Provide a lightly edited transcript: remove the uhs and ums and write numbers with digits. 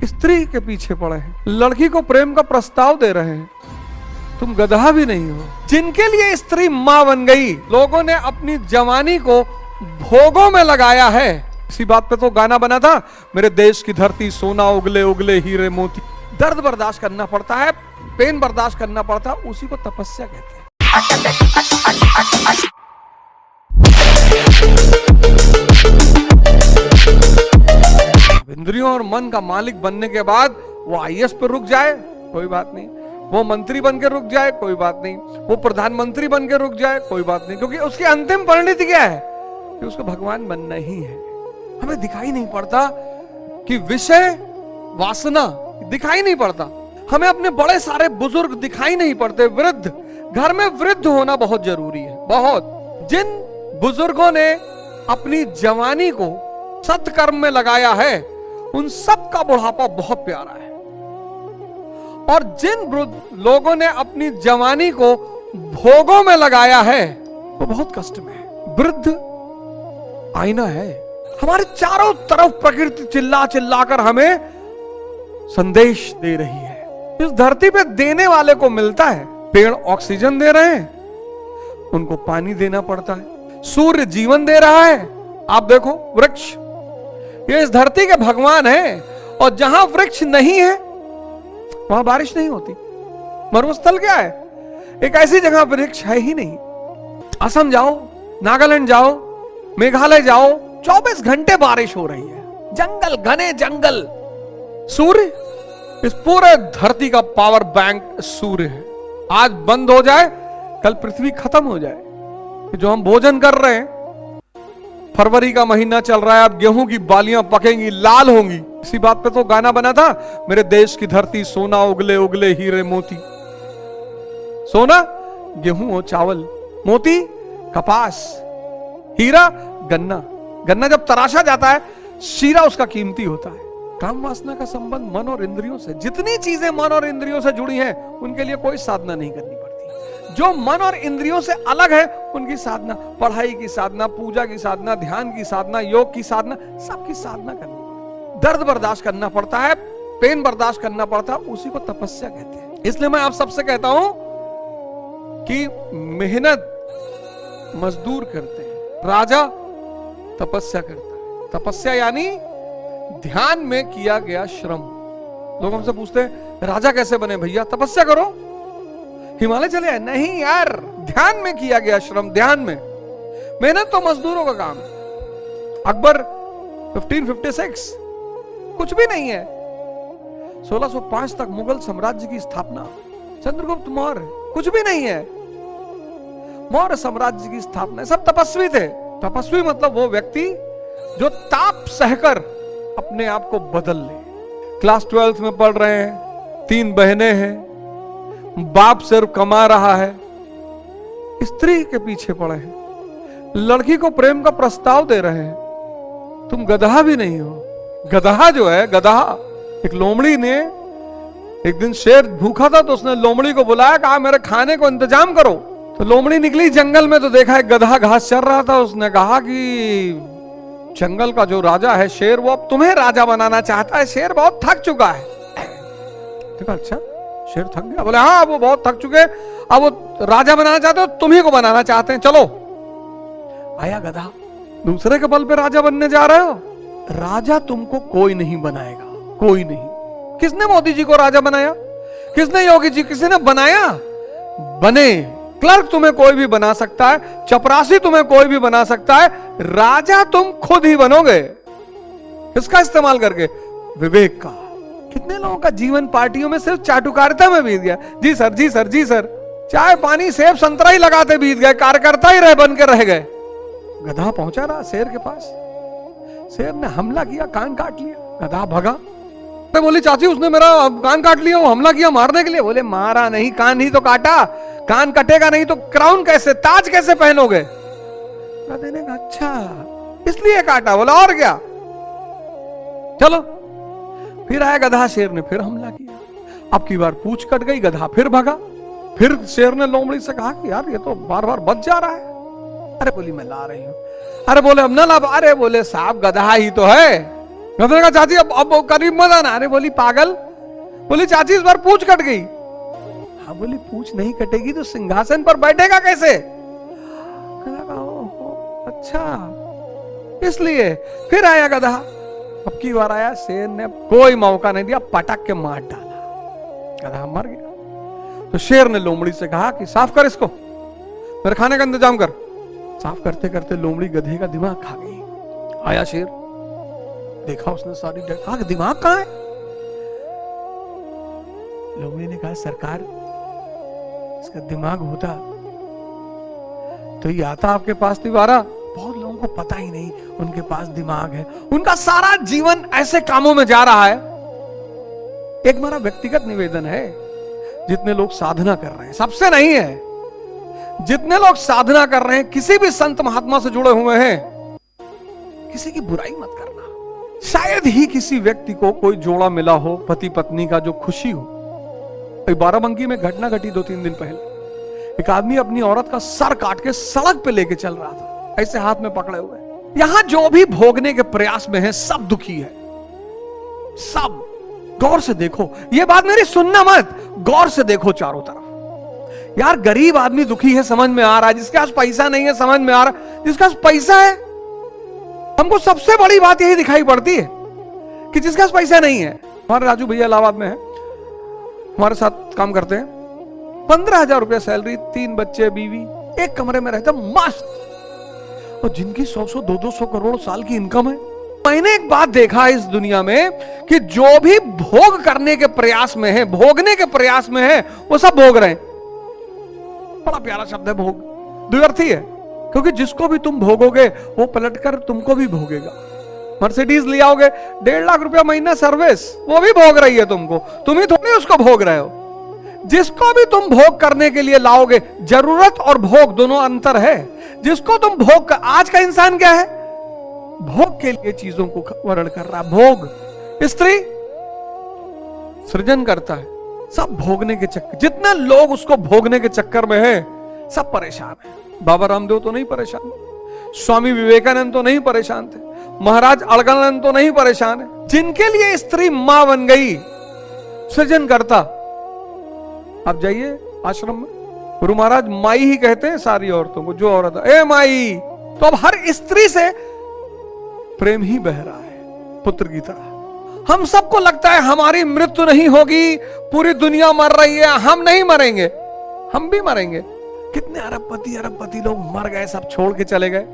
स्त्री के पीछे पड़े हैं, लड़की को प्रेम का प्रस्ताव दे रहे हैं, तुम गधा भी नहीं हो। जिनके लिए स्त्री मां बन गई, लोगों ने अपनी जवानी को भोगों में लगाया है। इसी बात पे तो गाना बना था, मेरे देश की धरती सोना उगले उगले हीरे मोती। दर्द बर्दाश्त करना पड़ता है, पेन बर्दाश्त करना पड़ता है, उसी को तपस्या कहते हैं। इंद्रियों और मन का मालिक बनने के बाद वो आईएएस पर रुक जाए कोई बात नहीं, वो मंत्री बन के रुक जाए कोई बात नहीं, वो प्रधानमंत्री बन के रुक जाए कोई बात नहीं, क्योंकि उसकी अंतिम परिणति क्या है कि उसको भगवान बनना ही है। हमें दिखाई नहीं पड़ता कि विषय वासना दिखाई नहीं पड़ता, हमें अपने बड़े सारे बुजुर्ग दिखाई नहीं पड़ते। वृद्ध, घर में वृद्ध होना बहुत जरूरी है, बहुत। जिन बुजुर्गों ने अपनी जवानी को सत्कर्म में लगाया है, उन सब का बुढ़ापा बहुत प्यारा है। और जिन वृद्ध लोगों ने अपनी जवानी को भोगों में लगाया है, वो बहुत कष्ट में है। वृद्ध आईना है, हमारे चारों तरफ प्रकृति चिल्ला चिल्ला कर हमें संदेश दे रही है। इस धरती पे देने वाले को मिलता है। पेड़ ऑक्सीजन दे रहे हैं, उनको पानी देना पड़ता है। सूर्य जीवन दे रहा है, आप देखो वृक्ष, ये इस धरती के भगवान है। और जहां वृक्ष नहीं है वहां बारिश नहीं होती। मरुस्थल क्या है? एक ऐसी जगह वृक्ष है ही नहीं। असम जाओ, नागालैंड जाओ, मेघालय जाओ, 24 घंटे बारिश हो रही है। जंगल, घने जंगल। सूर्य, इस पूरे धरती का पावर बैंक सूर्य है। आज बंद हो जाए, कल पृथ्वी खत्म हो जाए। जो हम भोजन कर रहे हैं, फरवरी का महीना चल रहा है, अब गेहूं की बालियां पकेंगी, लाल होंगी। इसी बात पे तो गाना बना था, मेरे देश की धरती सोना उगले उगले हीरे मोती। सोना गेहूं हो, चावल, मोती कपास, हीरा गन्ना। गन्ना जब तराशा जाता है, शीरा उसका कीमती होता है। काम वासना का संबंध मन और इंद्रियों से, जितनी चीजें मन और इंद्रियों से जुड़ी हैं, उनके लिए कोई साधना नहीं करनी पड़ती। जो मन और इंद्रियों से अलग है, उनकी साधना, पढ़ाई की साधना, पूजा की साधना, ध्यान की साधना, योग की साधना, सबकी साधना करनी पड़ती। दर्द बर्दाश्त करना पड़ता है, पेन बर्दाश्त करना पड़ता है, उसी को तपस्या कहते हैं। इसलिए मैं आप सबसे कहता हूं कि मेहनत मजदूर करते हैं, राजा तपस्या करता है। तपस्या यानी ध्यान में किया गया श्रम। लोग हमसे पूछते हैं राजा कैसे बने भैया? तपस्या करो, हिमालय चले आए? नहीं यार, ध्यान में किया गया श्रम, ध्यान में। मेहनत तो मजदूरों का काम है। अकबर 1556 कुछ भी नहीं है, 1605 तक मुगल साम्राज्य की स्थापना। चंद्रगुप्त मौर्य कुछ भी नहीं है, मौर्य साम्राज्य की स्थापना। सब तपस्वी थे। तपस्वी मतलब वो व्यक्ति जो ताप सहकर अपने आप को बदल ले। क्लास 12th में पढ़ रहे हैं, 3 बहनें हैं, बाप सिर्फ कमा रहा है, स्त्री के पीछे पड़े हैं, लड़की को प्रेम का प्रस्ताव दे रहे हैं, तुम गधा भी नहीं हो। गधा जो है, गधा, एक लोमड़ी ने, एक दिन शेर भूखा था तो उसने लोमड़ी को बुलाया, कहा मेरे खाने को इंतजाम करो। तो लोमड़ी निकली जंगल में, तो देखा एक गधा घास चर रहा था। उसने कहा कि जंगल का जो राजा है शेर, वो अब तुम्हें राजा बनाना चाहता है। शेर बहुत थक चुका है। देखा, अच्छा शेर थक गया? बोले हाँ, वो बहुत थक चुके, अब वो राजा बनाना चाहते हो, तुम्ही को बनाना चाहते हैं, चलो। आया गधा, दूसरे के बल पे राजा बनने जा रहे हो? राजा तुमको कोई नहीं बनाएगा, कोई नहीं। किसने मोदी जी को राजा बनाया? किसने योगी जी, किसी ने बनाया? बने। क्लर्क तुम्हें कोई भी बना सकता है, चपरासी तुम्हें कोई भी बना सकता है, राजा तुम खुद ही बनोगे। किसका इस्तेमाल करके? विवेक का। कितने लोगों का जीवन पार्टियों में सिर्फ चाटुकारिता में बीत गया। जी सर, जी सर, जी सर, चाय पानी सेब संतरा ही लगाते बीत गए, कार्यकर्ता ही रह बन के रह गए। गधा पहुंचा रहा शेर के पास, शेर ने हमला किया, कान काट लिया, गधा भगा। बोली चाची उसने मेरा कान काट लिया, वो हमला किया मारने के लिए। बोले मारा नहीं, कान ही तो काटा, कान कटेगा नहीं तो क्राउन कैसे, ताज कैसे पहनोगे? गधे ने कहा अच्छा इसलिए काटा। बोला और क्या, चलो। फिर आया गधा, शेर ने फिर हमला किया। अब की बार पूंछ कट गई, गधा फिर भगा। फिर शेर ने लोमड़ी से कहा कि यार ये तो बार बार बच जा रहा है। अरे बोली मैं ला रही हूं। अरे बोले अब ना ला। अरे बोले साहब गधा ही तो है, गधे ने कहा चाची अब करीब मत आना। अरे बोली पागल, बोली चाची इस बार पूंछ कट गई। हाँ बोली पूंछ नहीं कटेगी तो सिंहासन पर बैठेगा कैसे? अच्छा इसलिए फिर आया गधा। अब की बार आया, शेर ने कोई मौका नहीं दिया, पटक के मार डाला, गधा मर गया। तो शेर ने लोमड़ी से कहा कि साफ कर इसको, मेरे खाने का इंतजाम कर। साफ करते करते लोमड़ी गधे का दिमाग खा गई। आया शेर, देखा उसने सारी कहा दिमाग कहां है? लोमड़ी ने कहा सरकार इसका दिमाग होता तो ये आता आपके पास दोबारा। बहुत लोगों को पता ही नहीं उनके पास दिमाग है, उनका सारा जीवन ऐसे कामों में जा रहा है। एक मेरा व्यक्तिगत निवेदन है, जितने लोग साधना कर रहे हैं, सबसे नहीं है, जितने लोग साधना कर रहे हैं, किसी भी संत महात्मा से जुड़े हुए हैं, किसी की बुराई मत करना। शायद ही किसी व्यक्ति को कोई जोड़ा मिला हो पति पत्नी का जो खुशी हो। बाराबंकी में घटना घटी 2-3 दिन पहले, एक आदमी अपनी औरत का सर काट के सड़क पे लेके चल रहा था, ऐसे हाथ में पकड़े हुए। यहां जो भी भोगने के प्रयास में है सब दुखी है, सब। गौर से देखो, ये बात मेरी सुनना मत, गौर से देखो चारों तरफ। यार गरीब आदमी दुखी है समझ में आ रहा है, जिसके पास पैसा नहीं है समझ में आ रहा है, जिसके पास पैसा है, हमको सबसे बड़ी बात यही दिखाई पड़ती है कि जिसके पास पैसा नहीं है। हमारे राजू भैया इलाहाबाद में है, हमारे साथ काम करते हैं, 15,000 रुपया सैलरी, 3 बच्चे, बीवी, एक कमरे में रहते मस्त, और जिनकी 100-100, 200 करोड़ साल की इनकम है। मैंने एक बात देखा इस दुनिया में कि जो भी भोग करने के प्रयास में है, भोगने के प्रयास में है, वो सब भोग रहे हैं। बड़ा प्यारा शब्द है भोग, द्व्यर्थी है, क्योंकि जिसको भी तुम भोगोगे वो पलटकर तुमको भी भोगेगा। मर्सिडीज ले आओगे, 1.5 लाख रुपया महीना सर्विस, वो भी भोग रही है तुमको, तुम ही थोड़ी उसको भोग रहे हो। जिसको भी तुम भोग करने के लिए लाओगे, जरूरत और भोग दोनों अंतर है। जिसको तुम भोग कर, आज का इंसान क्या है, भोग के लिए चीजों को वर्ण कर रहा है। भोग, स्त्री सृजन करता है, सब भोगने के चक्कर, जितने लोग उसको भोगने के चक्कर में है सब परेशान है। बाबा रामदेव तो नहीं परेशान, स्वामी विवेकानंद तो नहीं परेशान थे, महाराज अड़गड़ानंद तो नहीं परेशान है। जिनके लिए स्त्री मां बन गई, सृजन करता। आप जाइए आश्रम में, गुरु महाराज माई ही कहते हैं सारी औरतों को, जो औरत ए माई, तो अब हर स्त्री से प्रेम ही बह रहा है पुत्र की तरह। हम सबको लगता है हमारी मृत्यु नहीं होगी, पूरी दुनिया मर रही है, हम नहीं मरेंगे, हम भी मरेंगे। कितने अरबपति लोग मर गए, सब छोड़ के चले गए।